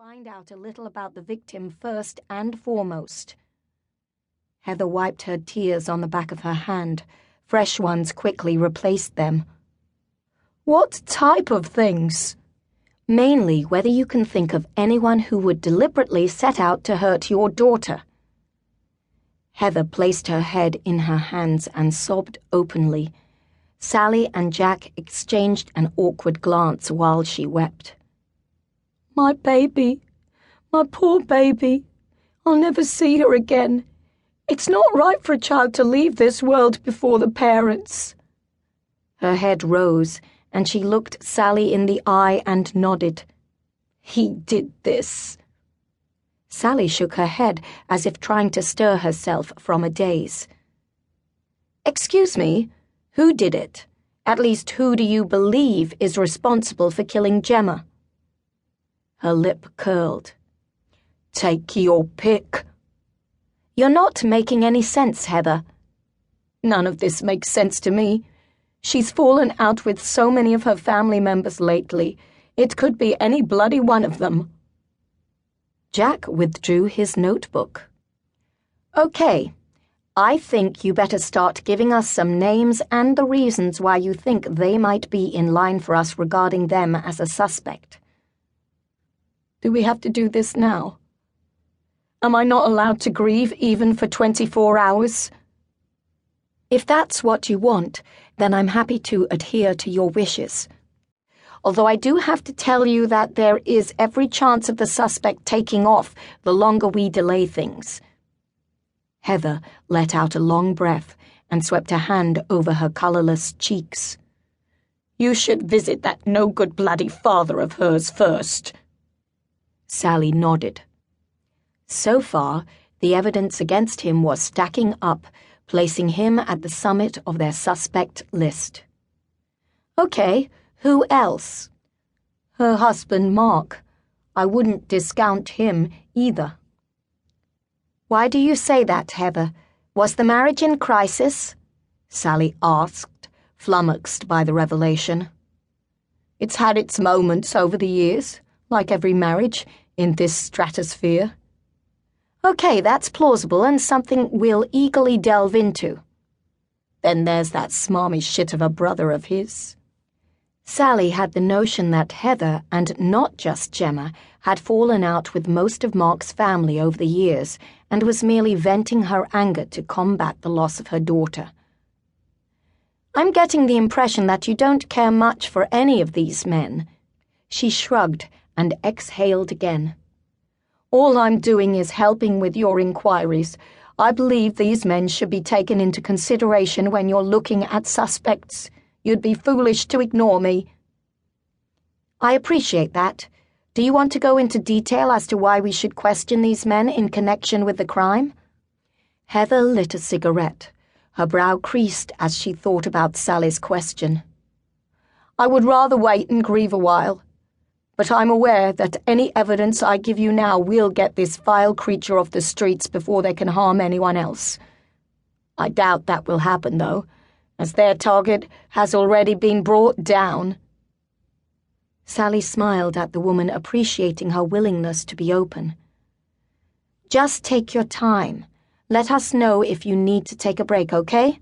find out a little about the victim first and foremost. Heather wiped her tears on the back of her hand. Fresh ones quickly replaced them. What type of things? Mainly whether you can think of anyone who would deliberately set out to hurt your daughter. Heather placed her head in her hands and sobbed openly. Sally and Jack exchanged an awkward glance while she wept. My baby, my poor baby. I'll never see her again. It's not right for a child to leave this world before the parents. Her head rose, and she looked Sally in the eye and nodded. He did this. Sally shook her head as if trying to stir herself from a daze. Excuse me, who did it? At least who do you believe is responsible for killing Gemma? Her lip curled. Take your pick. You're not making any sense, Heather. None of this makes sense to me. She's fallen out with so many of her family members lately. It could be any bloody one of them. Jack withdrew his notebook. Okay, I think you better start giving us some names and the reasons why you think they might be in line for us regarding them as a suspect. Do we have to do this now? Am I not allowed to grieve even for 24 hours? If that's what you want, then I'm happy to adhere to your wishes. Although I do have to tell you that there is every chance of the suspect taking off the longer we delay things. Heather let out a long breath and swept a hand over her colourless cheeks. You should visit that no-good bloody father of hers first. Sally nodded. So far, the evidence against him was stacking up, placing him at the summit of their suspect list. Okay, who else? Her husband, Mark. I wouldn't discount him either. Why do you say that, Heather? Was the marriage in crisis? Sally asked, flummoxed by the revelation. It's had its moments over the years, like every marriage in this stratosphere. Okay, that's plausible and something we'll eagerly delve into. Then there's that smarmy shit of a brother of his. Sally had the notion that Heather, and not just Gemma, had fallen out with most of Mark's family over the years and was merely venting her anger to combat the loss of her daughter. I'm getting the impression that you don't care much for any of these men. She shrugged and exhaled again. All I'm doing is helping with your inquiries. I believe these men should be taken into consideration when you're looking at suspects. You'd be foolish to ignore me. I appreciate that. Do you want to go into detail as to why we should question these men in connection with the crime? Heather lit a cigarette. Her brow creased as she thought about Sally's question. I would rather wait and grieve a while. But I'm aware that any evidence I give you now will get this vile creature off the streets before they can harm anyone else. I doubt that will happen, though, as their target has already been brought down. Sally smiled at the woman, appreciating her willingness to be open. Just take your time. Let us know if you need to take a break, okay?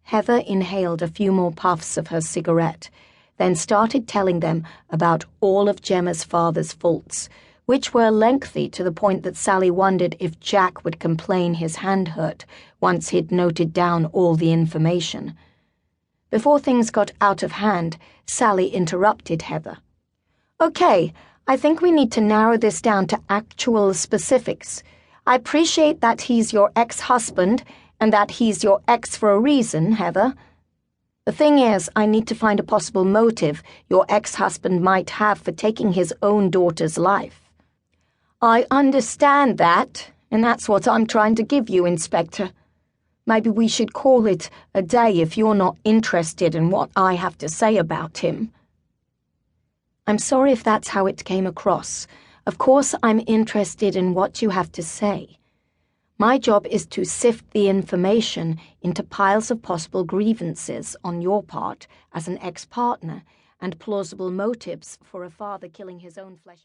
Heather inhaled a few more puffs of her cigarette, then started telling them about all of Gemma's father's faults, which were lengthy to the point that Sally wondered if Jack would complain his hand hurt once he'd noted down all the information. Before things got out of hand, Sally interrupted Heather. Okay, I think we need to narrow this down to actual specifics. I appreciate that he's your ex-husband and that he's your ex for a reason, Heather. The thing is, I need to find a possible motive your ex-husband might have for taking his own daughter's life. I understand that, and that's what I'm trying to give you, Inspector. Maybe we should call it a day if you're not interested in what I have to say about him. I'm sorry if that's how it came across. Of course I'm interested in what you have to say. My job is to sift the information into piles of possible grievances on your part as an ex-partner and plausible motives for a father killing his own flesh.